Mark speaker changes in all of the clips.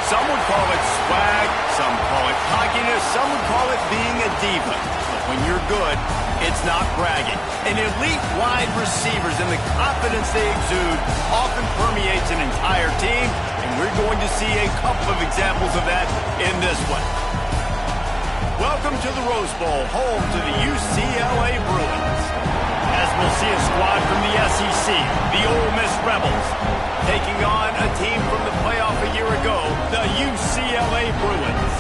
Speaker 1: Some would call it swag, some call it cockiness, some would call it being a diva. But when you're good, it's not bragging. And elite wide receivers and the confidence they exude often permeates an entire team, and we're going to see a couple of examples of that in this one. Welcome to the Rose Bowl, home to the UCLA Bruins. As we'll see a squad from the SEC, the Ole Miss Rebels, taking on a team from the playoff a year ago, the UCLA Bruins.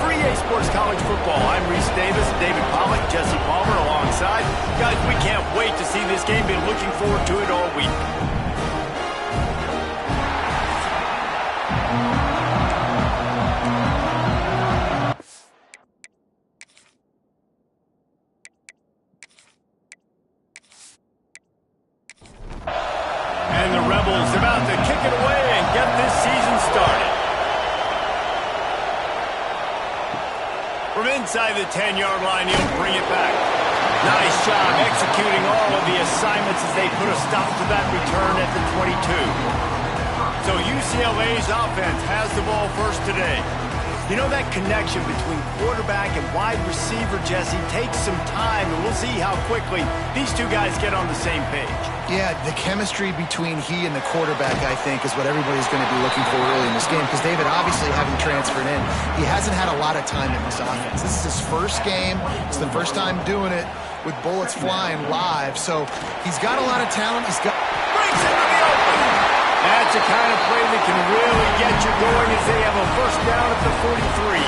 Speaker 1: For EA Sports College Football, I'm Reese Davis, David Pollock, Jesse Palmer alongside. Guys, we can't wait to see this game. Been looking forward to it all week. And the Rebels about to kick it away and get this season started. From inside the 10-yard line, he'll bring it back. Nice job executing all of the assignments as they put a stop to that return at the 22. So UCLA's offense has the ball first today. You know, that connection between quarterback and wide receiver, Jesse, takes some time, and we'll see how quickly these two guys get on the same page.
Speaker 2: Yeah, the chemistry between he and the quarterback, I think, is what everybody's going to be looking for early in this game. Because David, obviously, having transferred in, he hasn't had a lot of time in this offense. This is his first game. It's the first time doing it with bullets flying live. So he's got a lot of talent. He's got...
Speaker 1: Breaks into the opening. That's the kind of play that can really get you going as they have a first down at the 43.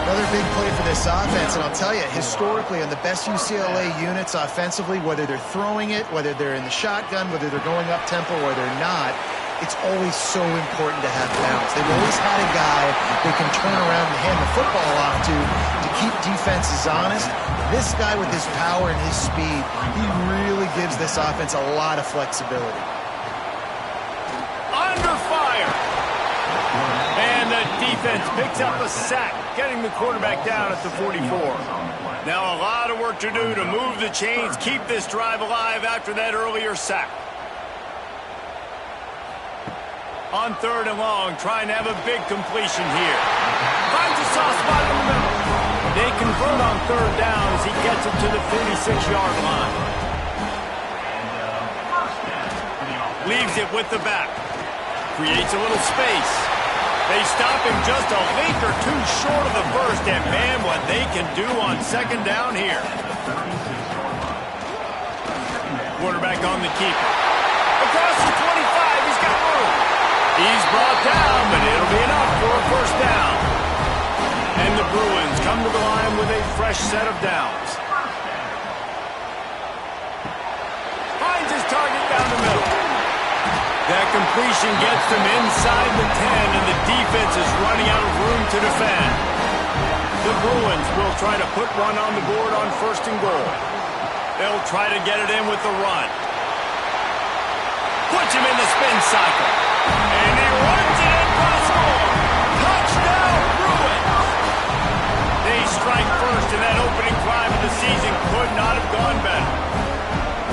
Speaker 2: Another big play for this offense, and I'll tell you, historically, on the best UCLA units offensively, whether they're throwing it, whether they're in the shotgun, whether they're going up-tempo or they're not, it's always so important to have balance. They've always had a guy they can turn around and hand the football off to keep defenses honest. This guy with his power and his speed, he really gives this offense a lot of flexibility.
Speaker 1: Under fire. And the defense picks up a sack, getting the quarterback down at the 44. Now a lot of work to do to move the chains, keep this drive alive after that earlier sack. On 3rd and long, trying to have a big completion here. Finds a soft spot in the middle. They convert on 3rd down as he gets it to the 46-yard line. Leaves it with the back. Creates a little space. They stop him just a link or two short of the first, and man, what they can do on 2nd down here. Quarterback on the keeper. Across the 25, he's got room. He's brought down, but it'll be enough for a first down. And the Bruins come to the line with a fresh set of downs. Finds his target down the middle. That completion gets them inside the 10, and the defense is running out of room to defend. The Bruins will try to put one on the board on 1st and goal. They'll try to get it in with the run. Puts him in the spin cycle. And he runs it in for the score. Touchdown, Bruins! They strike first, and that opening drive of the season could not have gone better.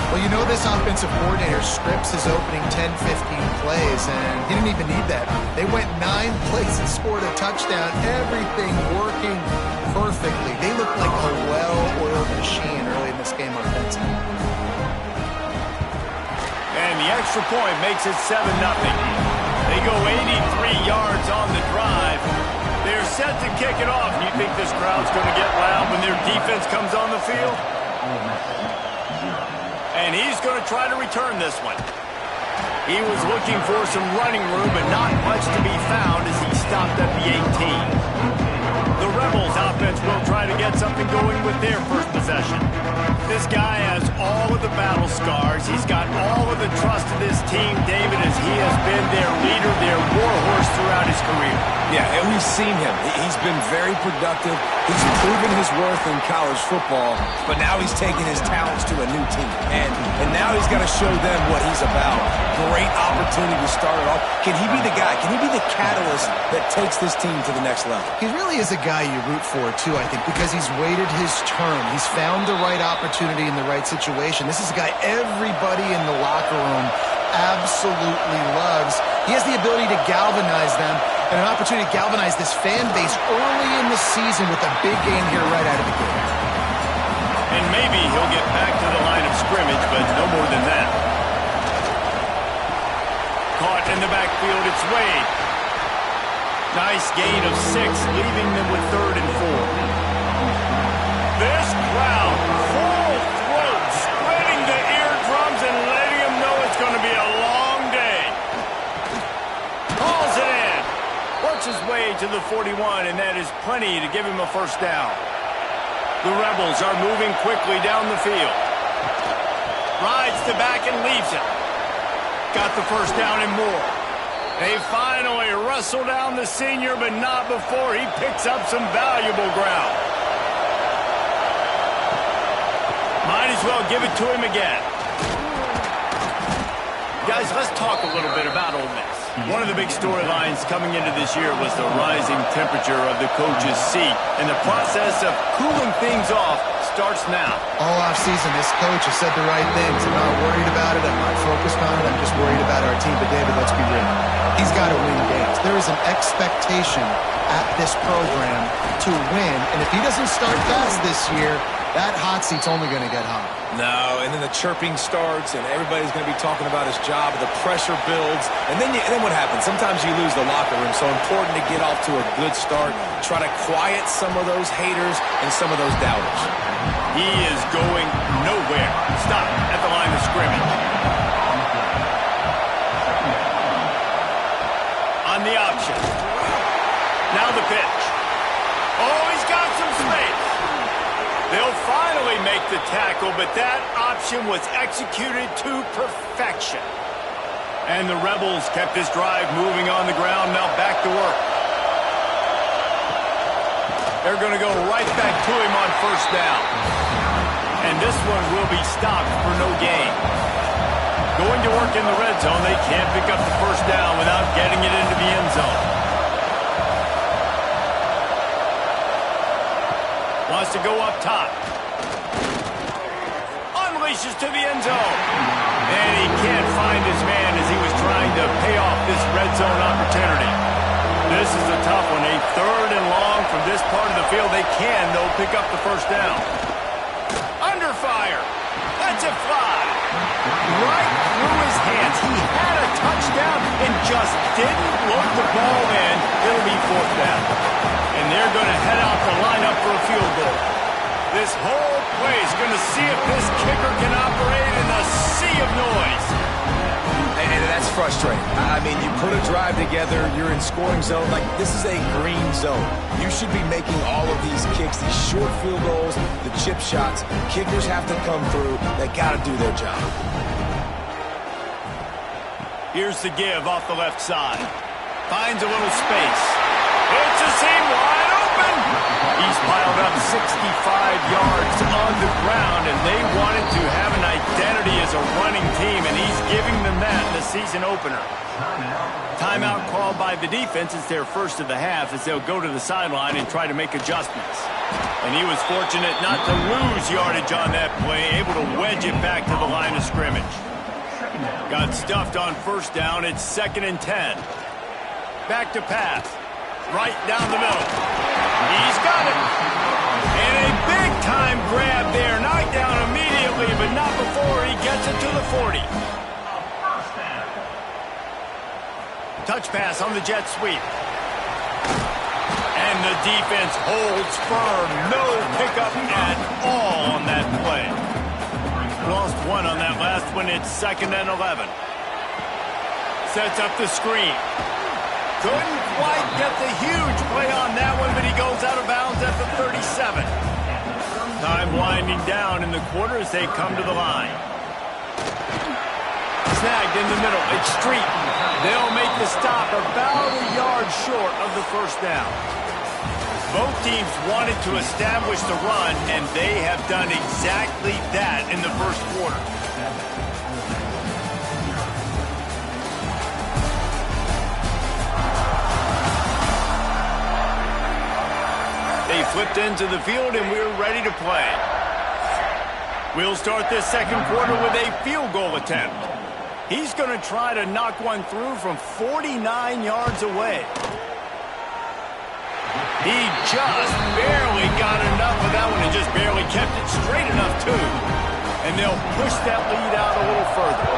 Speaker 2: Well, you know this offensive coordinator scripts his opening 10, 15 plays, and he didn't even need that. They went 9 plays and scored a touchdown, everything working perfectly. They looked like a well-oiled machine early in this game offensively.
Speaker 1: And the extra point makes it 7-0. They go 83 yards on the drive. They're set to kick it off. You think this crowd's going to get loud when their defense comes on the field? And he's going to try to return this one. He was looking for some running room, but not much to be found as he stopped at the 18. The Rebels offense will try to get something going with their first possession. This guy has all of the battle scars. He's got all of the trust of this team, David, as he has been their leader, their warhorse throughout his career.
Speaker 3: Yeah, and we've seen him. He's been very productive. He's proven his worth in college football, but now he's taking his talents to a new team. And now he's got to show them what he's about. Great opportunity to start it off. Can he be the guy? Can he be the catalyst that takes this team to the next level?
Speaker 2: He really is a guy you root for, too, I think, because he's waited his turn. He's found the right opportunity in the right situation. This is a guy everybody in the locker room absolutely loves. He has the ability to galvanize them and an opportunity to galvanize this fan base early in the season with a big game here right out of the gate.
Speaker 1: And maybe he'll get back to the line of scrimmage, but no more than that. Caught in the backfield, it's Wade. Nice gain of 6, leaving them with 3rd and 4. This crowd, full throat, spreading the eardrums and letting them know it's going to be a long day. Calls it in. Works his way to the 41, and that is plenty to give him a first down. The Rebels are moving quickly down the field. Rides the back and leaves it. Got the first down and more. They finally wrestle down the senior, but not before he picks up some valuable ground. Might as well give it to him again. Guys, let's talk a little bit about Ole Miss. One of the big storylines coming into this year was the rising temperature of the coach's seat, and the process of cooling things off starts now.
Speaker 2: All offseason, this coach has said the right things. I'm not worried about it. I'm not focused on it. I'm just worried about our team. But, David, let's be real. He's got to win games. There is an expectation at this program to win, and if he doesn't start fast this year, that hot seat's only going to get hot.
Speaker 3: No, and then the chirping starts, and everybody's going to be talking about his job, and the pressure builds, and then what happens? Sometimes you lose the locker room, so important to get off to a good start, try to quiet some of those haters and some of those doubters.
Speaker 1: He is going nowhere. Stop at the line of scrimmage. On the option. Now the pitch. Oh, he's got some space. They'll finally make the tackle, but that option was executed to perfection. And the Rebels kept this drive moving on the ground. Now back to work. They're going to go right back to him on first down. And this one will be stopped for no gain. Going to work in the red zone, they can't pick up the first down without getting it into the end zone. Wants to go up top. Unleashes to the end zone. And he can't find his man as he was trying to pay off this red zone opportunity. This is a tough one. A 3rd and long from this part of the field. They can, though, pick up the first down. Under fire. Lets it fly. Right through his hands. He had a touchdown and just didn't look the ball in. It'll be 4th down. And they're going to head out the lineup for a field goal. This whole play is going to see if this kicker can operate in a sea of noise.
Speaker 3: And that's frustrating. I mean, you put a drive together, you're in scoring zone. Like, this is a green zone. You should be making all of these kicks, these short field goals, the chip shots. Kickers have to come through. They got to do their job.
Speaker 1: Here's the give off the left side. Finds a little space. It's a seam wide open. He's piled up 65 yards on the ground, and they wanted to have an identity as a running team, and he's giving them that in the season opener. Timeout called by the defense. It's their first of the half as they'll go to the sideline and try to make adjustments. And he was fortunate not to lose yardage on that play, able to wedge it back to the line of scrimmage. Got stuffed on first down. It's 2nd and 10. Back to pass. Right down the middle. He's got it. And a big-time grab there. Knocked down immediately, but not before he gets it to the 40. Touch pass on the jet sweep. And the defense holds firm. No pickup at all on that play. Lost one on that last one. It's 2nd and 11. Sets up the screen. Couldn't quite get the huge play on that one, but he goes out of bounds at the 37. Time winding down in the quarter as they come to the line. Snagged in the middle. It's Street. They'll make the stop about a yard short of the first down. Both teams wanted to establish the run, and they have done exactly that in the first quarter. They flipped into the field, and we're ready to play. We'll start this second quarter with a field goal attempt. He's going to try to knock one through from 49 yards away. He just barely got enough of that one and just barely kept it straight enough, too. And they'll push that lead out a little further.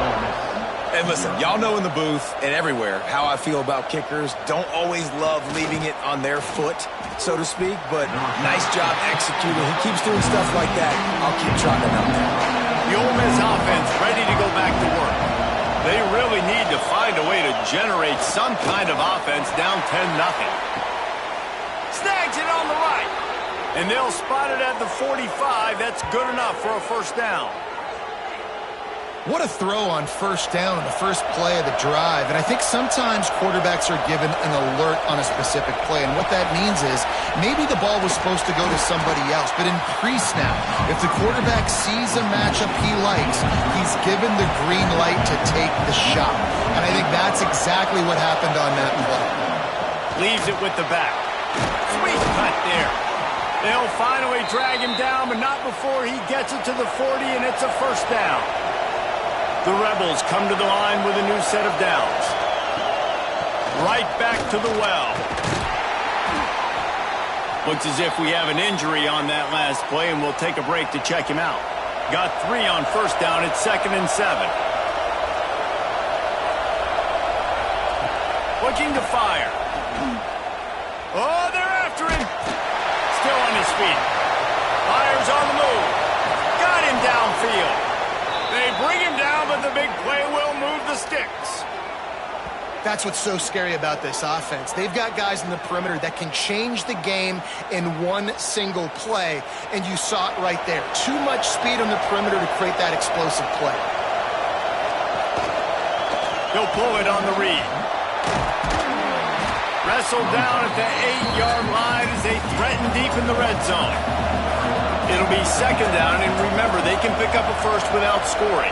Speaker 3: And listen, y'all know in the booth and everywhere how I feel about kickers. Don't always love leaving it on their foot, so to speak, but nice job executing. He keeps doing stuff like that. I'll keep trotting out there.
Speaker 1: The Ole Miss offense ready to go back to work. They really need to find a way to generate some kind of offense down 10-0. Snags it on the right. And they'll spot it at the 45. That's good enough for a first down.
Speaker 2: What a throw on first down on the first play of the drive. And I think sometimes quarterbacks are given an alert on a specific play. And what that means is maybe the ball was supposed to go to somebody else. But in pre-snap, if the quarterback sees a matchup he likes, he's given the green light to take the shot. And I think that's exactly what happened on that play.
Speaker 1: Leaves it with the back. Sweet cut there. They'll finally drag him down, but not before he gets it to the 40, and it's a first down. The Rebels come to the line with a new set of downs. Right back to the well. Looks as if we have an injury on that last play, and we'll take a break to check him out. Got 3 on first down. It's 2nd and 7. Looking to fire. Oh, they're after him. Still on his feet. Fires on the move. Got him downfield. They bring him down, but the big play will move the sticks.
Speaker 2: That's what's so scary about this offense. They've got guys in the perimeter that can change the game in one single play, and you saw it right there. Too much speed on the perimeter to create that explosive play.
Speaker 1: He'll pull it on the read. Wrestled down at the 8-yard line as they threaten deep in the red zone. It'll be 2nd down, and remember, they can pick up a first without scoring.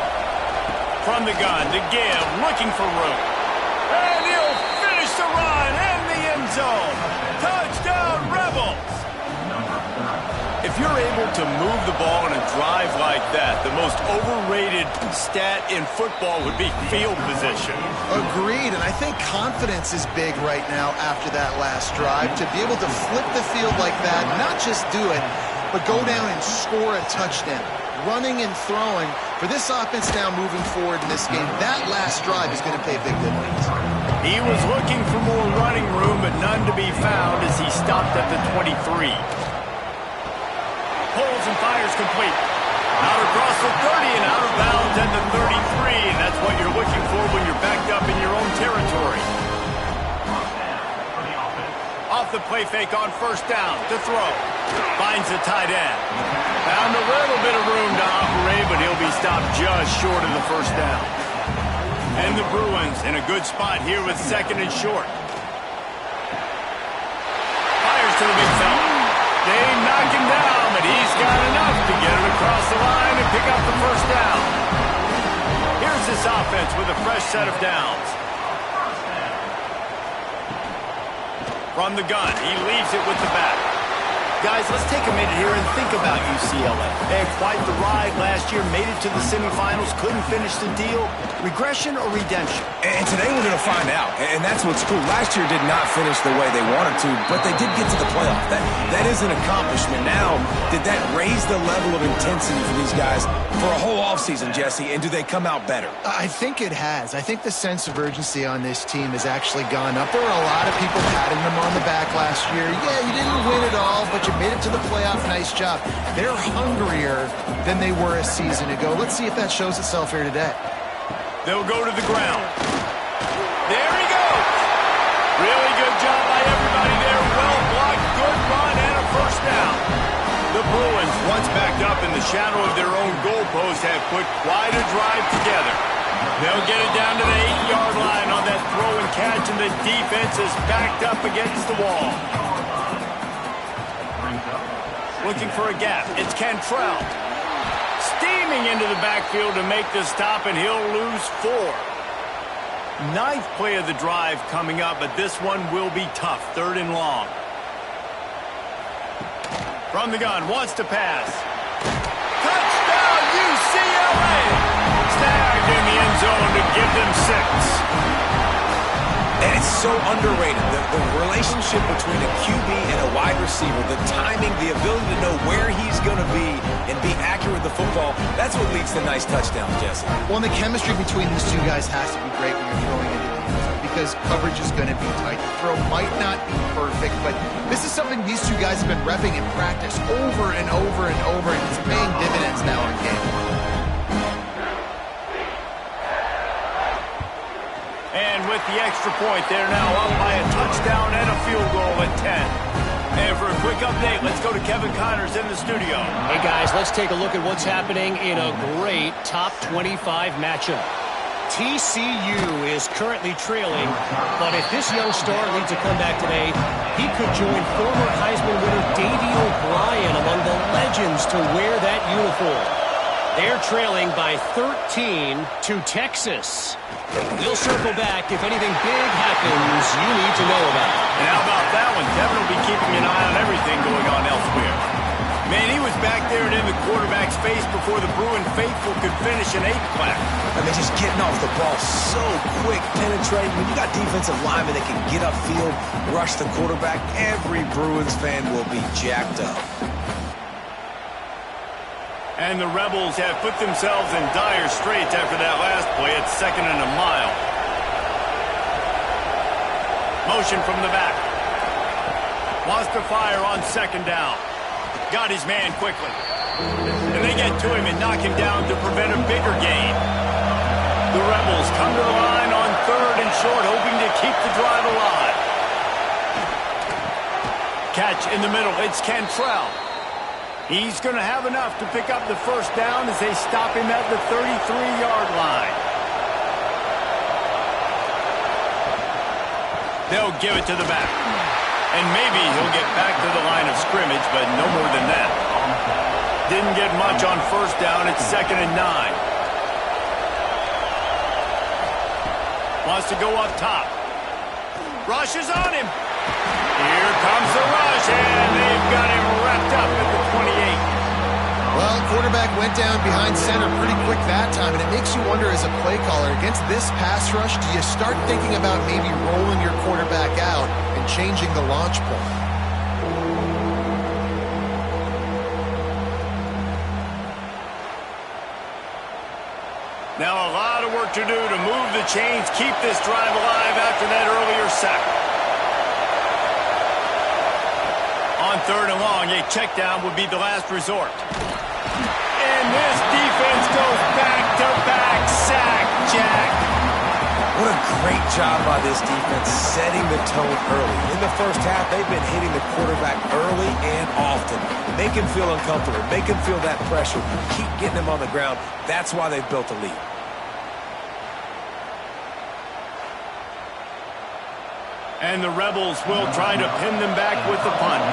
Speaker 1: From the gun, to give, looking for room. And he'll finish the run in the end zone. Touchdown, Rebels! If you're able to move the ball in a drive like that, the most overrated stat in football would be field position.
Speaker 2: Agreed, and I think confidence is big right now after that last drive. To be able to flip the field like that, not just do it, but go down and score a touchdown. Running and throwing. For this offense now moving forward in this game, that last drive is going to pay big dividends.
Speaker 1: He was looking for more running room, but none to be found as he stopped at the 23. Pulls and fires complete. Out across the 30 and out of bounds at the 33, and that's what you're looking for when you're backed up in your own territory. Off the play fake on first down to throw. Finds the tight end. Found a little bit of room to operate, but he'll be stopped just short of the first down. And the Bruins in a good spot here with 2nd and short. Fires to the big fella. They knock him down, but he's got enough to get it across the line and pick up the first down. Here's this offense with a fresh set of downs. From the gun, he leaves it with the back. Guys, let's take a minute here and think about UCLA. They had quite the ride last year, made it to the semifinals, couldn't finish the deal. Regression or redemption?
Speaker 3: And today we're going to find out, and that's what's cool. Last year did not finish the way they wanted to, but they did get to the playoff. That is an accomplishment. Now, did that raise the level of intensity for these guys for a whole offseason, Jesse, and do they come out better?
Speaker 2: I think it has. I think the sense of urgency on this team has actually gone up. There were a lot of people patting them on the back last year. Yeah, you didn't win it all, but you made it to the playoff. Nice job. They're hungrier than they were a season ago. Let's see if that shows itself here today.
Speaker 1: They'll go to the ground. There he goes. Really good job by everybody there. Well blocked, good run, and a first down. The Bruins, once backed up in the shadow of their own goalpost, have put quite a drive together. They'll get it down to the 8-yard line on that throw and catch, and the defense is backed up against the wall. Looking for a gap. It's Cantrell. Steaming into the backfield to make the stop, and he'll lose 4. 9th play of the drive coming up, but this one will be tough. 3rd and long. From the gun, wants to pass. Touchdown, UCLA! Snagged in the end zone to give them 6.
Speaker 3: And it's so underrated, the relationship between a QB and a wide receiver, the timing, the ability to know where he's going to be and be accurate with the football, that's what leads to nice touchdowns, Jesse.
Speaker 2: Well, and the chemistry between these two guys has to be great when you're throwing into the end zone because coverage is going to be tight. The throw might not be perfect, but this is something these two guys have been repping in practice over and over and over, and it's paying dividends now in game.
Speaker 1: And with the extra point, they're now up by a touchdown and a field goal at 10. And for a quick update, let's go to Kevin Connors in the studio.
Speaker 4: Hey, guys, let's take a look at what's happening in a great top 25 matchup. TCU is currently trailing, but if this young star leads a comeback today, he could join former Heisman winner Davey O'Brien among the legends to wear that uniform. They're trailing by 13 to Texas. We'll circle back if anything big happens you need to know about.
Speaker 1: And how about that one? Kevin will be keeping an eye on everything going on elsewhere. Man, he was back there and in the quarterback's face before the Bruin faithful could finish an 8-clap.
Speaker 3: I mean, just getting off the ball so quick, penetrating. When you got defensive linemen that can get upfield, rush the quarterback, every Bruins fan will be jacked up.
Speaker 1: And the Rebels have put themselves in dire straits after that last play. It's 2nd and a mile. Motion from the back. Wants to fire on 2nd down. Got his man quickly. And they get to him and knock him down to prevent a bigger gain. The Rebels come to the line on 3rd and short, hoping to keep the drive alive. Catch in the middle. It's Cantrell. He's going to have enough to pick up the 1st down as they stop him at the 33-yard line. They'll give it to the back. And maybe he'll get back to the line of scrimmage, but no more than that. Didn't get much on 1st down. It's 2nd and 9. Wants to go up top. Rush is on him. Here comes the rush, and they've got him wrapped up at the 28.
Speaker 2: Well, quarterback went down behind center pretty quick that time, and it makes you wonder as a play caller, against this pass rush, do you start thinking about maybe rolling your quarterback out and changing the launch point?
Speaker 1: Now a lot of work to do to move the chains, keep this drive alive after that earlier sack. On 3rd and long, a check down would be the last resort. And this defense goes back-to-back sack, Jack.
Speaker 3: What a great job by this defense setting the tone early. In the 1st half, they've been hitting the quarterback early and often. Make him feel uncomfortable. Make him feel that pressure. Keep getting him on the ground. That's why they've built a lead.
Speaker 1: And the Rebels will try to pin them back with the punt.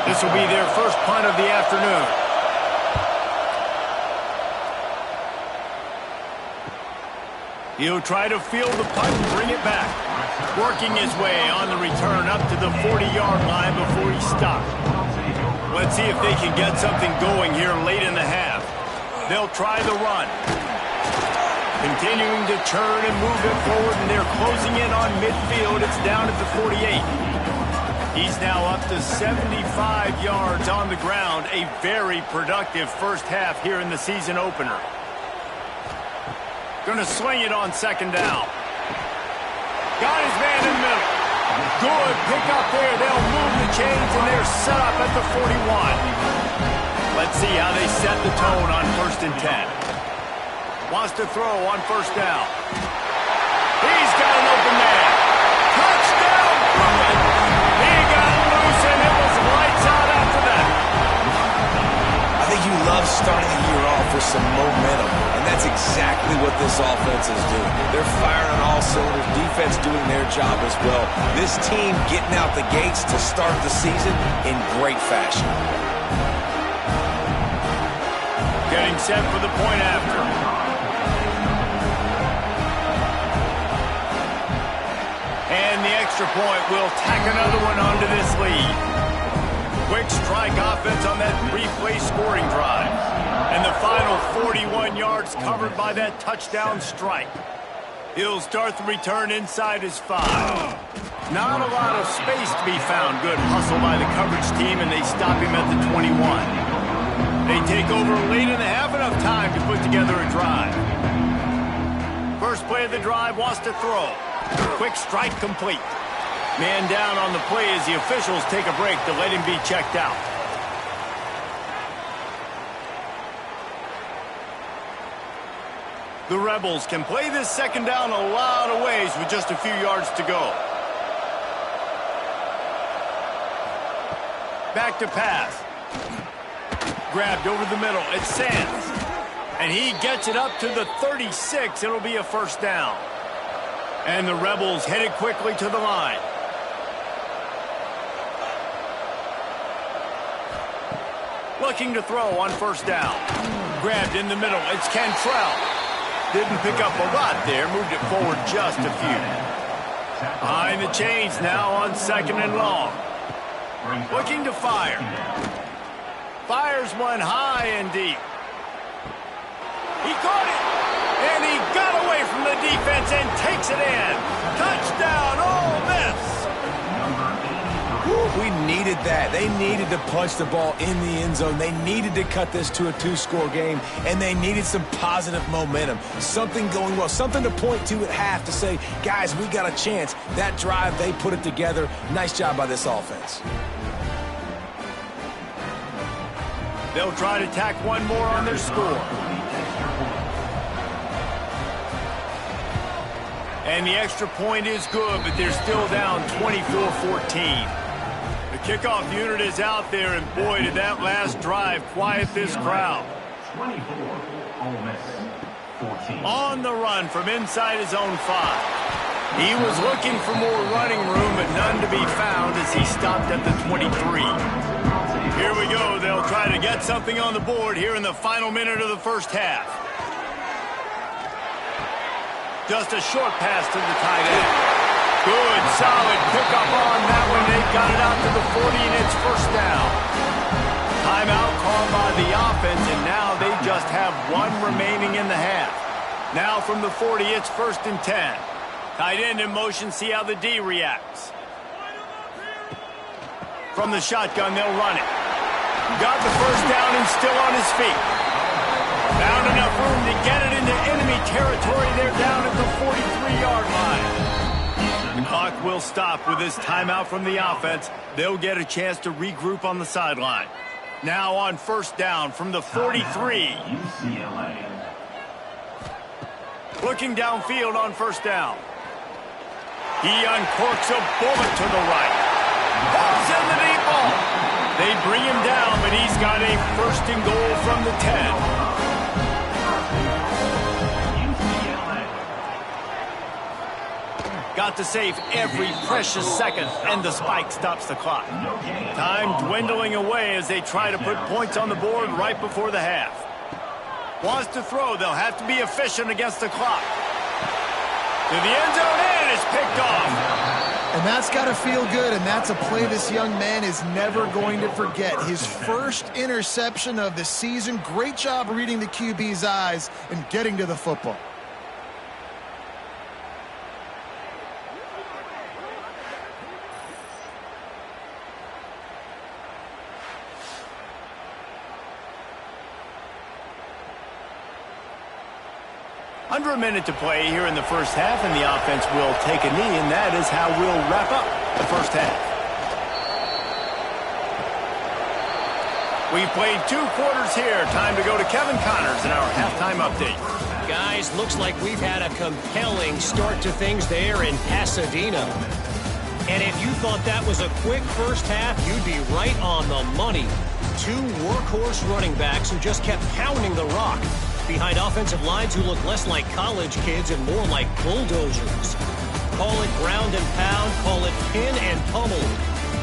Speaker 1: This will be their 1st punt of the afternoon. He'll try to field the punt and bring it back. Working his way on the return up to the 40-yard line before he stopped. Let's see if they can get something going here late in the half. They'll try the run. Continuing to turn and move it forward, and they're closing in on midfield. It's down at the 48. He's now up to 75 yards on the ground. A very productive 1st half here in the season opener. Going to sling it on 2nd down. Got his man in the middle. Good pick up there. They'll move the chains, and they're set up at the 41. Let's see how they set the tone on 1st and 10. Wants to throw on 1st down. He's got an open man. Touchdown, Bruin! He got loose, and it was lights out after that.
Speaker 3: I think you love starting the year off with some momentum, and that's exactly what this offense is doing. They're firing on all cylinders, defense doing their job as well. This team getting out the gates to start the season in great fashion.
Speaker 1: Getting set for the point after. And the extra point will tack another one onto this lead. Quick strike offense on that 3-play scoring drive. And the final 41 yards covered by that touchdown strike. He'll start the return inside his 5. Not a lot of space to be found. Good hustle by the coverage team, and they stop him at the 21. They take over late in the half, enough time to put together a drive. First play of the drive, wants to throw. Quick strike complete. Man down on the play as the officials take a break to let him be checked out. The Rebels can play this second down a lot of ways with just a few yards to go. Back to pass. Grabbed over the middle. It's Sands. And he gets it up to the 36. It'll be a first down. And the Rebels headed quickly to the line. Looking to throw on first down. Grabbed in the middle. It's Cantrell. Didn't pick up a lot there. Moved it forward just a few. Behind the chains now on second and long. Looking to fire. Fires one high and deep. He caught it. And he got away from the defense and takes it in. Touchdown, Ole Miss.
Speaker 3: We needed that. They needed to punch the ball in the end zone. They needed to cut this to a 2-score game, and they needed some positive momentum. Something going well, something to point to at half to say, guys, we got a chance. That drive, they put it together. Nice job by this offense.
Speaker 1: They'll try to tack one more on their score. And the extra point is good, but they're still down 24-14. The kickoff unit is out there, and boy, did that last drive quiet this crowd.
Speaker 5: 24, Ole Miss, 14.
Speaker 1: On the run from inside his own 5. He was looking for more running room, but none to be found as he stopped at the 23. Here we go. They'll try to get something on the board here in the final minute of the first half. Just a short pass to the tight end. Good, solid pickup on that one. They got it out to the 40, and it's first down. Timeout called by the offense, and now they just have one remaining in the half. Now from the 40, it's first and 10. Tight end in motion, see how the D reacts. From the shotgun, they'll run it. Got the first down and still on his feet. Found enough room to get it into enemy territory. They're down at the 43-yard line. The clock will stop with this timeout from the offense. They'll get a chance to regroup on the sideline. Now on first down from the 43.
Speaker 5: UCLA.
Speaker 1: Looking downfield on first down. He uncorks a bullet to the right. Falls in the deep ball. They bring him down, but he's got a first and goal from the 10. Got to save every precious second, and the spike stops the clock. Time dwindling away as they try to put points on the board right before the half. Wants to throw. They'll have to be efficient against the clock. To the end zone, and it's picked off.
Speaker 2: And that's got to feel good, and that's a play this young man is never going to forget. His first interception of the season. Great job reading the QB's eyes and getting to the football.
Speaker 1: Under a minute to play here in the first half, and the offense will take a knee, and that is how we'll wrap up the first half. We've played 2 quarters here. Time to go to Kevin Connors in our halftime update.
Speaker 4: Guys, looks like we've had a compelling start to things there in Pasadena. And if you thought that was a quick first half, you'd be right on the money. 2 workhorse running backs who just kept pounding the rock behind offensive lines who look less like college kids and more like bulldozers. Call it ground and pound, call it pin and pummel.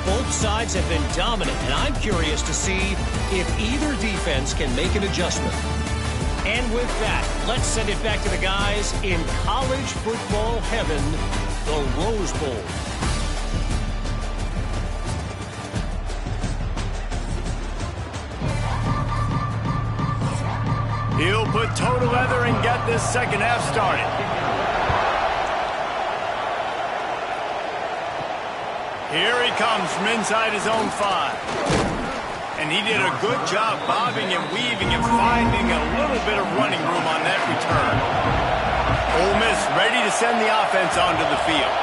Speaker 4: Both sides have been dominant, and I'm curious to see if either defense can make an adjustment. And with that, let's send it back to the guys in college football heaven, the Rose Bowl.
Speaker 1: put toe to leather and get this second half started. Here he comes from inside his own 5. And he did a good job bobbing and weaving and finding a little bit of running room on that return. Ole Miss ready to send the offense onto the field.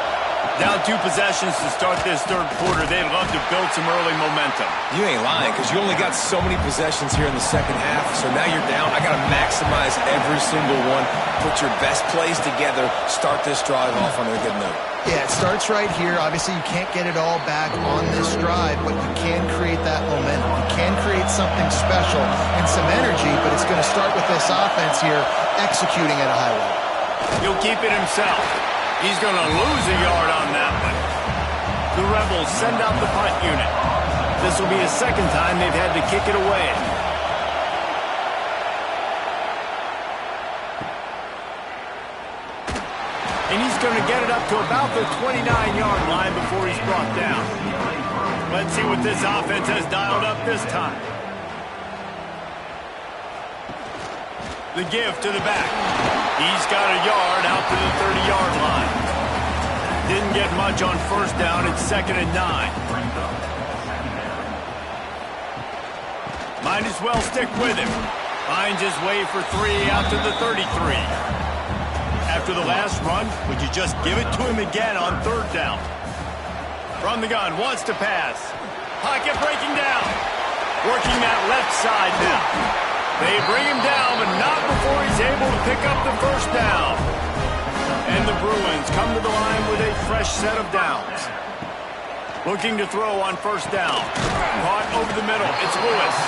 Speaker 1: Down 2 possessions to start this third quarter. They'd love to build some early momentum.
Speaker 3: You ain't lying, because you only got so many possessions here in the second half, so now you're down. I got to maximize every single one. Put your best plays together. Start this drive off on a good note.
Speaker 2: Yeah, it starts right here. Obviously, you can't get it all back on this drive, but you can create that momentum. You can create something special and some energy, but it's going to start with this offense here executing at a high level.
Speaker 1: He'll keep it himself. He's going to lose a yard on that one. The Rebels send out the punt unit. This will be his second time they've had to kick it away. And he's going to get it up to about the 29-yard line before he's brought down. Let's see what this offense has dialed up this time. The give to the back. He's got a yard out to the 30-yard line. Didn't get much on first down. It's 2nd and 9. Might as well stick with him. Finds his way for 3 out to the 33. After the last run, would you just give it to him again on 3rd down? From the gun, wants to pass. Pocket breaking down. Working that left side now. They bring him down, but not before he's able to pick up the first down. And the Bruins come to the line with a fresh set of downs. Looking to throw on first down. Caught over the middle. It's Lewis.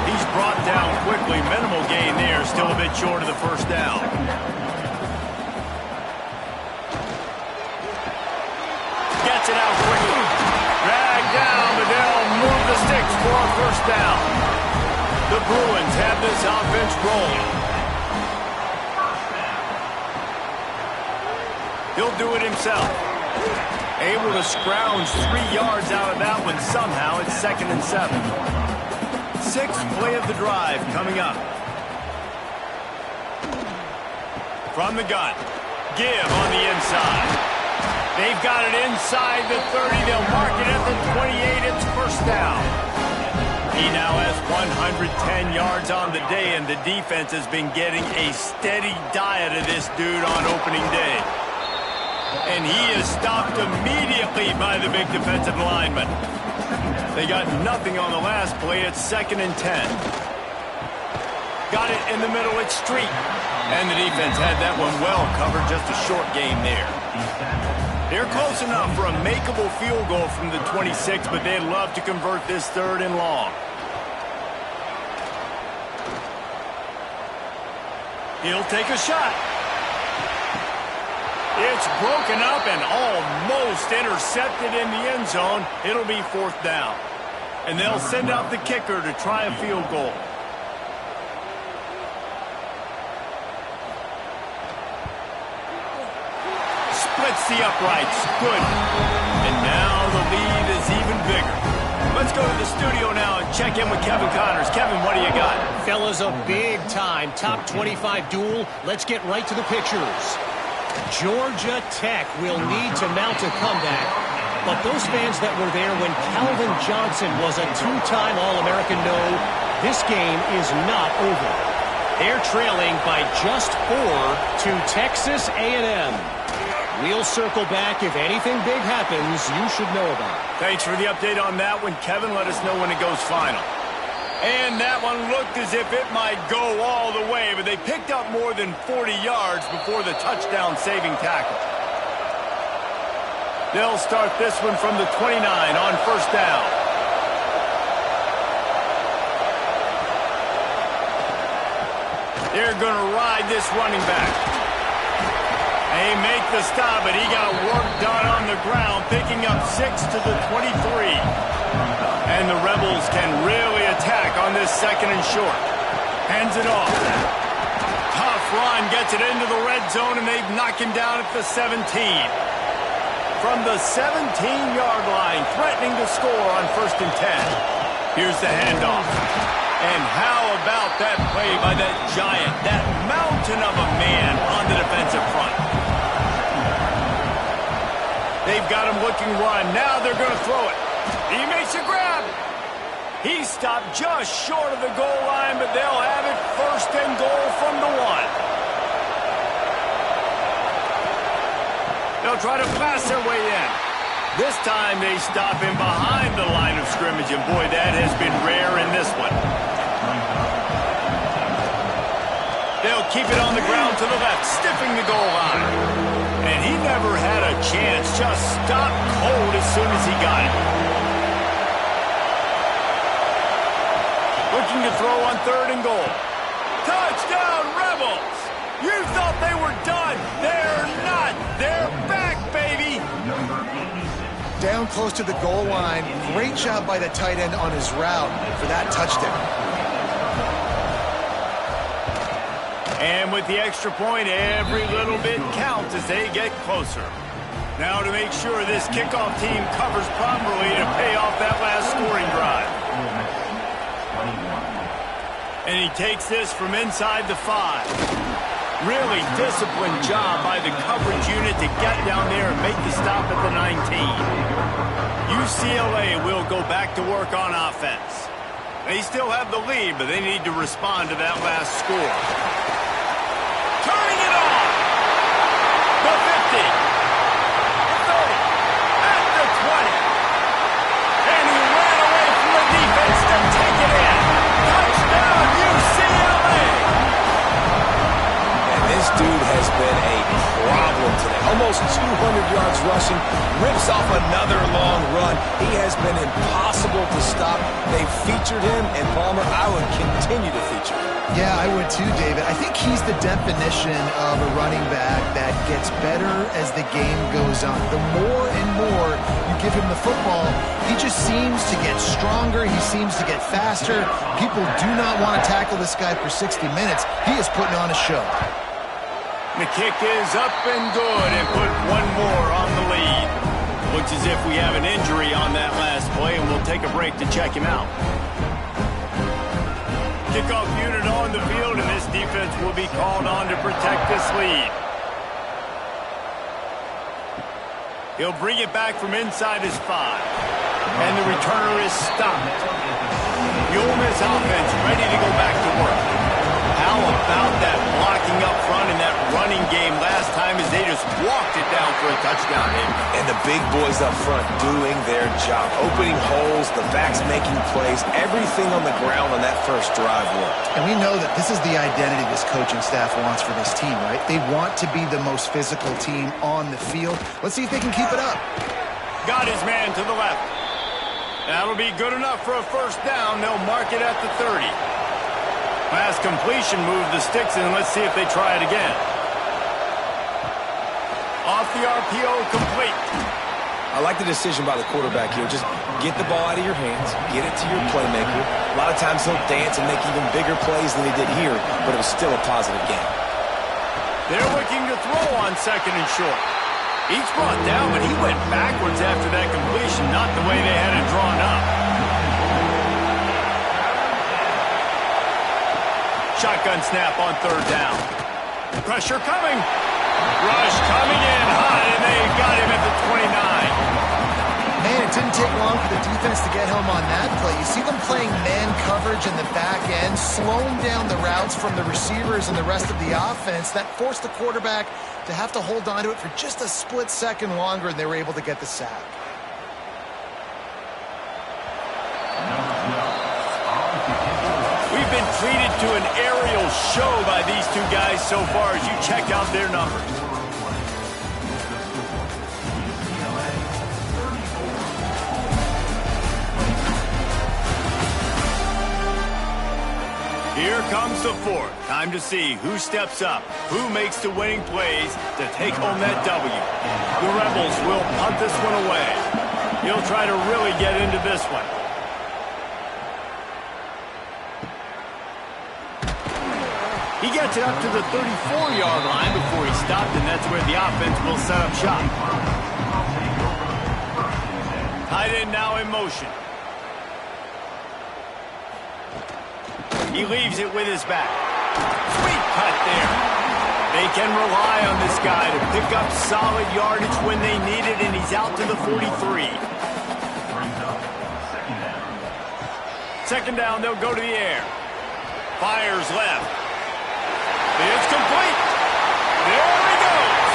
Speaker 1: He's brought down quickly. Minimal gain there. Still a bit short of the first down. Gets it out quickly. Dragged down, but they'll move the sticks for a first down. The Bruins have this offense rolling. He'll do it himself. Able to scrounge 3 yards out of that one somehow. It's 2nd and 7. 6th play of the drive coming up. From the gun. Give on the inside. They've got it inside the 30. They'll mark it at the 28. It's first down. He now has 110 yards on the day, and the defense has been getting a steady diet of this dude on opening day. And he is stopped immediately by the big defensive lineman. They got nothing on the last play. It's 2nd and 10. Got it in the middle. It's Street. And the defense had that one well covered. Just a short game there. They're close enough for a makeable field goal from the 26, but they'd love to convert this 3rd and long. He'll take a shot. It's broken up and almost intercepted in the end zone. It'll be 4th down. And they'll send out the kicker to try a field goal. Splits the uprights. Good. And now the lead is even bigger. Let's go to the studio now and check in with Kevin Connors. Kevin, what do you got?
Speaker 4: Fellas, a big-time top 25 duel. Let's get right to the pictures. Georgia Tech will need to mount a comeback, but those fans that were there when Calvin Johnson was a 2-time All-American know this game is not over. They're trailing by just 4 to Texas A&M. We'll circle back. If anything big happens, you should know about it.
Speaker 1: Thanks for the update on that one, Kevin. Let us know when it goes final. And that one looked as if it might go all the way, but they picked up more than 40 yards before the touchdown-saving tackle. They'll start this one from the 29 on first down. They're going to ride this running back. They make the stop, but he got work done on the ground, picking up 6 to the 23. And the Rebels can really attack on this 2nd and short. Hands it off. Tough run, gets it into the red zone, and they knock him down at the 17. From the 17-yard line, threatening to score on 1st and 10. Here's the handoff. And how about that play by that giant, that mountain of a man on the defensive front? They've got him looking run. Now they're going to throw it. He makes a grab. He stopped just short of the goal line, but they'll have it first and goal from the 1. They'll try to pass their way in. This time they stop him behind the line of scrimmage, and boy, that has been rare in this one. They'll keep it on the ground to the left, stiffing the goal line. And he never had a chance, just stopped cold as soon as he got it. Looking to throw on 3rd and goal. Touchdown, Rebels! You thought they were done. They're not. They're back, baby.
Speaker 2: Down close to the goal line. Great job by the tight end on his route for that touchdown.
Speaker 1: And with the extra point, every little bit counts as they get closer. Now to make sure this kickoff team covers properly to pay off that last scoring drive. And he takes this from inside the 5. Really disciplined job by the coverage unit to get down there and make the stop at the 19. UCLA will go back to work on offense. They still have the lead, but they need to respond to that last score. Turning it on! The 50. The 30. At the 20. And he ran away from the defense to take it in. Touchdown, UCLA!
Speaker 3: This dude has been a problem today. Almost 200 yards rushing, rips off another long run. He has been impossible to stop. They've featured him, and Palmer, I would continue to feature him.
Speaker 2: Yeah, I would too, David. I think he's the definition of a running back that gets better as the game goes on. The more and more you give him the football, he just seems to get stronger. He seems to get faster. People do not want to tackle this guy for 60 minutes. He is putting on a show.
Speaker 1: The kick is up and good, and put one more on the lead. Looks as if we have an injury on that last play, and we'll take a break to check him out. Kickoff unit on the field, and this defense will be called on to protect this lead. He'll bring it back from inside his 5, and the returner is stopped. The Ole Miss offense ready to go back to work. How about that blocking up front and that running game last time as they just walked it down for a touchdown hit?
Speaker 3: And the big boys up front doing their job. Opening holes, the backs making plays, everything on the ground on that first drive worked.
Speaker 2: And we know that this is the identity this coaching staff wants for this team, right? They want to be the most physical team on the field. Let's see if they can keep it up.
Speaker 1: Got his man to the left. That'll be good enough for a first down. They'll mark it at the 30. Pass completion, move the sticks, and let's see if they try it again. Off the RPO, complete.
Speaker 3: I like the decision by the quarterback here. Just get the ball out of your hands, get it to your playmaker. A lot of times he'll dance and make even bigger plays than he did here, but it was still a positive game.
Speaker 1: They're looking to throw on 2nd and short. He's brought down, but he went backwards after that completion, not the way they had it drawn up. Shotgun snap on 3rd down. Pressure coming. Rush coming in hot, and they've got him at the 29.
Speaker 2: Man, it didn't take long for the defense to get home on that play. You see them playing man coverage in the back end, slowing down the routes from the receivers and the rest of the offense. That forced the quarterback to have to hold on to it for just a split second longer, and they were able to get the sack.
Speaker 1: We've been treated to an aerial show by these two guys so far as you check out their numbers. Here comes the 4th. Time to see who steps up, who makes the winning plays to take home that W. The Rebels will punt this one away. He'll try to really get into this one. He gets it up to the 34-yard line before he stopped, and that's where the offense will set up shop. Tight end now in motion. He leaves it with his back. Sweet cut there. They can rely on this guy to pick up solid yardage when they need it, and he's out to the 43. Second down, they'll go to the air. Fires left. It's complete. There he goes.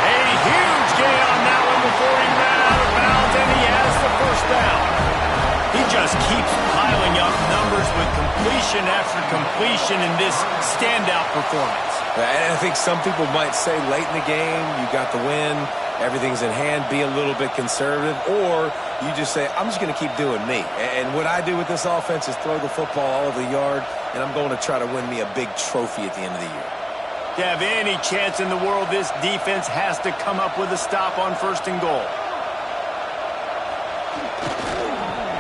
Speaker 1: A huge gain on that one before he ran out of bounds, and he has the first down. He just keeps piling up numbers with completion after completion in this standout performance.
Speaker 3: And I think some people might say late in the game, you got the win, everything's in hand, be a little bit conservative, or you just say, I'm just going to keep doing me. And what I do with this offense is throw the football all over the yard, and I'm going to try to win me a big trophy at the end of the year.
Speaker 1: To have any chance in the world, this defense has to come up with a stop on 1st and goal.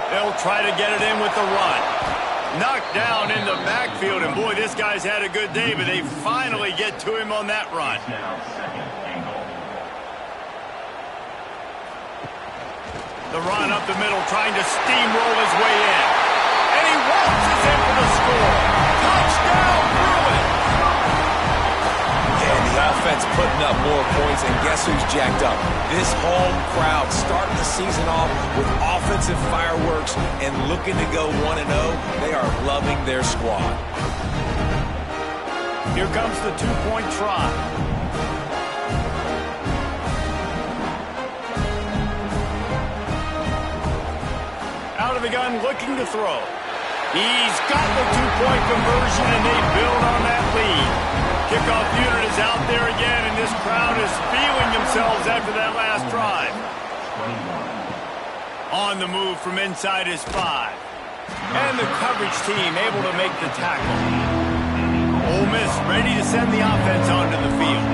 Speaker 1: They'll try to get it in with the run. Knocked down in the backfield, and boy, this guy's had a good day, but they finally get to him on that run. The run up the middle, trying to steamroll his way in. And he waltzes in for the score. Touchdown, Bruin!
Speaker 3: And the offense putting up more points, and guess who's jacked up? This home crowd starting the season off with offensive fireworks and looking to go 1-0. They are loving their squad.
Speaker 1: Here comes the two-point try. Out of the gun, looking to throw. He's got the two-point conversion, and they build on that lead. Kickoff unit is out there again, and this crowd is feeling themselves after that last drive. On the move from inside his 5. And the coverage team able to make the tackle. Ole Miss ready to send the offense onto the field.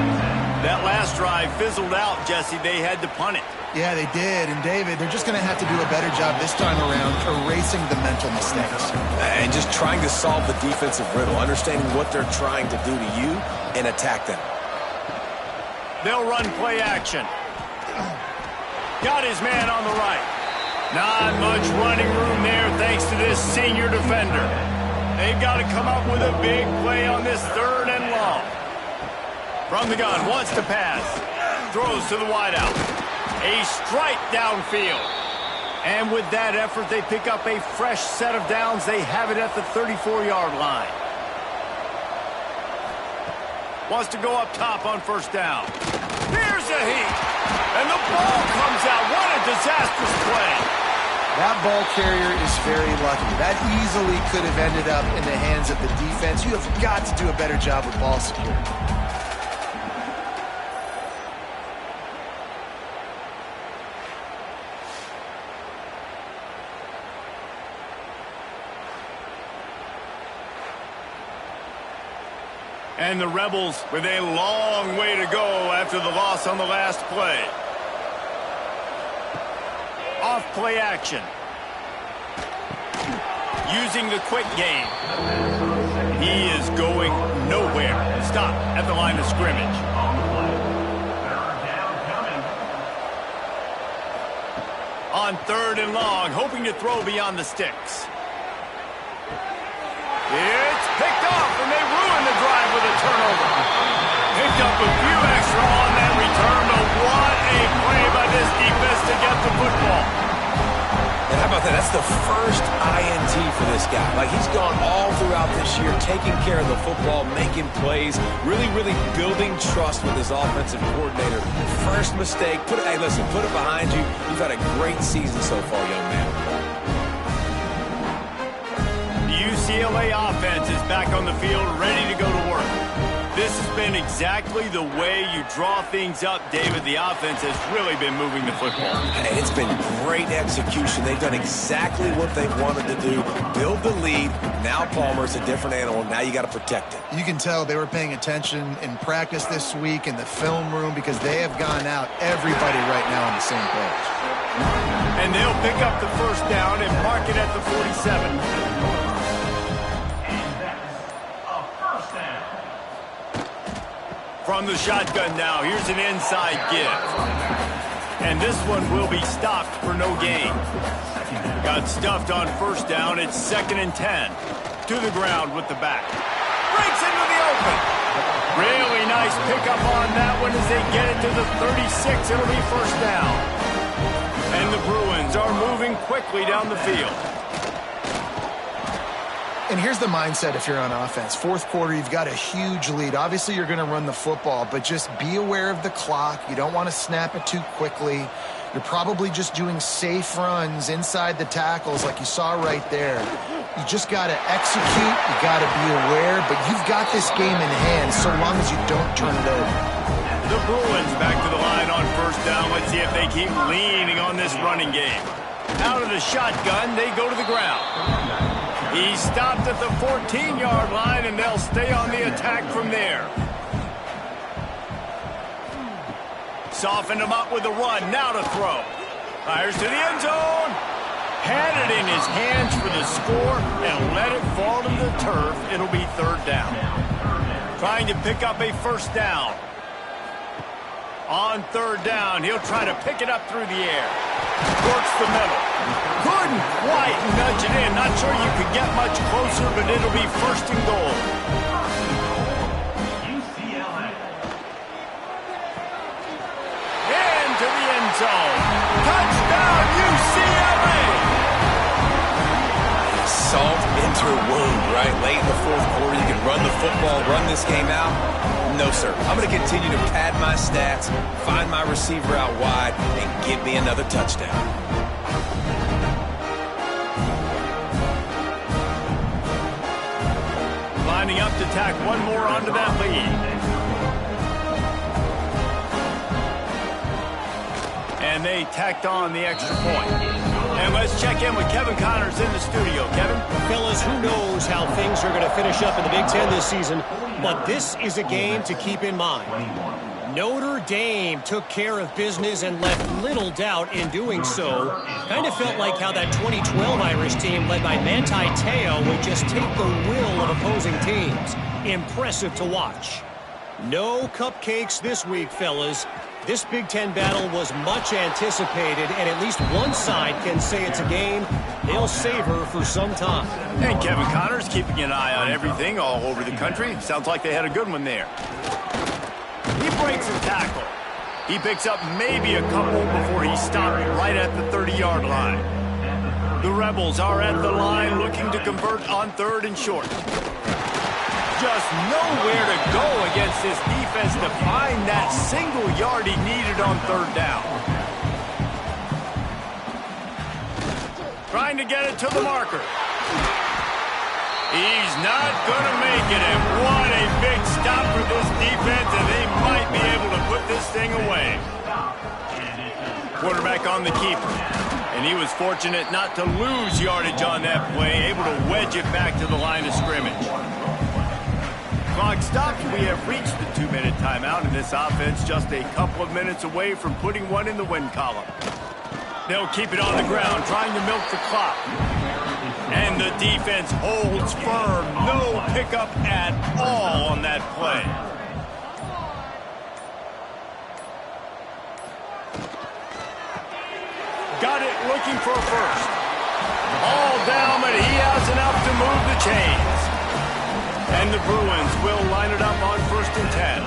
Speaker 1: That last drive fizzled out, Jesse. They had to punt it.
Speaker 2: Yeah, they did. And, David, they're just going to have to do a better job this time around erasing the mental mistakes.
Speaker 3: And just trying to solve the defensive riddle, understanding what they're trying to do to you and attack them.
Speaker 1: They'll run play action. Got his man on the right. Not much running room there thanks to this senior defender. They've got to come up with a big play on this 3rd and long. From the gun, wants to pass. Throws to the wideout. A strike downfield. And with that effort, they pick up a fresh set of downs. They have it at the 34-yard line. Wants to go up top on 1st down. Here's a heat. And the ball comes out. What a disastrous play.
Speaker 2: That ball carrier is very lucky. That easily could have ended up in the hands of the defense. You have got to do a better job with ball security.
Speaker 1: And the Rebels with a long way to go after the loss on the last play. Off play action. Using the quick game. He is going nowhere. Stop at the line of scrimmage. On 3rd and long, hoping to throw beyond the sticks. It's picked off, and they ruin the drive with a turnover. Picked up a few extra on that return, but what a play by this defense to get the football.
Speaker 3: And how about that? That's the first INT for this guy. Like, he's gone all throughout this year, taking care of the football, making plays, really building trust with his offensive coordinator. First mistake, hey, listen, put it behind you. You've had a great season so far, young man.
Speaker 1: UCLA offense is back on the field, ready to go to work. This has been exactly the way you draw things up, David. The offense has really been moving the football.
Speaker 3: And it's been great execution. They've done exactly what they've wanted to do. Build the lead. Now Palmer's a different animal. Now you got to protect it.
Speaker 2: You can tell they were paying attention in practice this week in the film room because they have gone out, everybody right now on the same page.
Speaker 1: And they'll pick up the 1st down and mark it at the 47. From the shotgun now, here's an inside give. And this one will be stopped for no gain. Got stuffed on 1st down. It's 2nd and 10. to the ground with the back. Breaks into the open. Really nice pickup on that one as they get it to the 36. It'll be first down. And the Bruins are moving quickly down the field.
Speaker 2: And here's the mindset if you're on offense. Fourth quarter, you've got a huge lead. Obviously, you're going to run the football, but just be aware of the clock. You don't want to snap it too quickly. You're probably just doing safe runs inside the tackles like you saw right there. You just got to execute. You got to be aware, but you've got this game in hand so long as you don't turn it over.
Speaker 1: The Bruins back to the line on first down. Let's see if they keep leaning on this running game. Out of the shotgun, they go to the ground. He stopped at the 14-yard line, and they'll stay on the attack from there. Softened him up with a run. Now to throw. Fires to the end zone. Had it in his hands for the score and let it fall to the turf. It'll be third down. Trying to pick up a first down. On third down, he'll try to pick it up through the air. Works the middle. Couldn't quite nudge it in. Not sure you could get much closer, but it'll be first and goal.
Speaker 5: UCLA.
Speaker 1: Into the end zone. Touchdown, UCLA!
Speaker 3: Salt into a wound, right? Late in the fourth quarter, you can run the football, run this game out. No, sir. I'm going to continue to pad my stats, find my receiver out wide, and give me another touchdown.
Speaker 1: Lining up to tack one more onto that lead. And they tacked on the extra point. And let's check in with Kevin Connors in the studio. Kevin?
Speaker 4: Fellas, who knows how things are going to finish up in the Big Ten this season, but this is a game to keep in mind. Notre Dame took care of business and left little doubt in doing so. Kind of felt like how that 2012 Irish team led by Manti Te'o would just take the will of opposing teams. Impressive to watch. No cupcakes this week, fellas. This Big Ten battle was much anticipated, and at least one side can say it's a game they'll savor for some time.
Speaker 1: And Kevin Connors keeping an eye on everything all over the country. Sounds like they had a good one there. He breaks a tackle. He picks up maybe a couple before he stopped right at the 30-yard line. The Rebels are at the line looking to convert on third and short. Just nowhere to go against this defense to find that single yard he needed on third down. Trying to get it to the marker. He's not going to make it, and what a big stop for this defense, and they might be able to put this thing away. Quarterback on the keeper, and he was fortunate not to lose yardage on that play, able to wedge it back to the line of scrimmage. Clock stopped. We have reached the 2-minute timeout, and this offense just a couple of minutes away from putting one in the win column. They'll keep it on the ground, trying to milk the clock. And the defense holds firm. No pickup at all on that play. Got it looking for a first. All down, but he has enough to move the chains. And the Bruins will line it up on 1st and 10.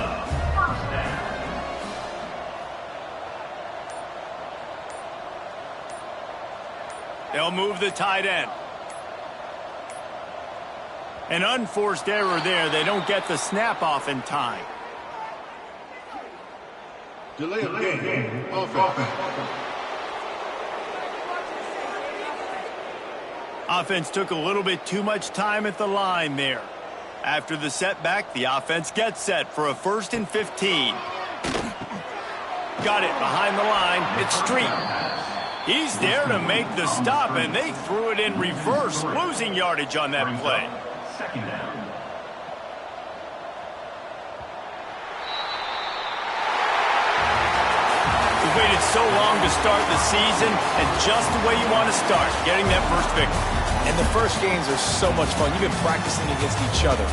Speaker 1: They'll move the tight end. An unforced error there. They don't get the snap off in time.
Speaker 6: Delay of game. Offense.
Speaker 1: Offense took a little bit too much time at the line there. After the setback, the offense gets set for a 1st and 15. Got it behind the line. It's Street. He's there to make the stop, and they threw it in reverse, losing yardage on that play.
Speaker 5: Second down.
Speaker 1: We waited so long to start the season, and just the way you want to start, getting that first victory.
Speaker 3: And the first games are so much fun. You've been practicing against each other.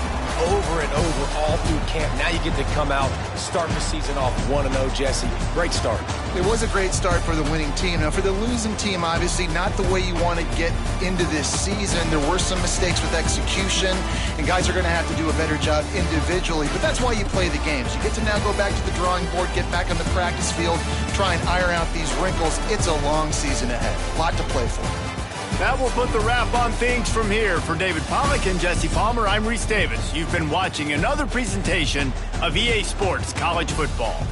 Speaker 3: over and over all through camp. Now you get to come out, start the season off 1-0, Jesse. Great start.
Speaker 2: It was a great start for the winning team. Now, for the losing team, obviously, not the way you want to get into this season. There were some mistakes with execution, and guys are going to have to do a better job individually. But that's why you play the games. You get to now go back to the drawing board, get back on the practice field, try and iron out these wrinkles. It's a long season ahead. A lot to play for.
Speaker 1: That will put the wrap on things from here. For David Pollack and Jesse Palmer, I'm Reese Davis. You've been watching another presentation of EA Sports College Football.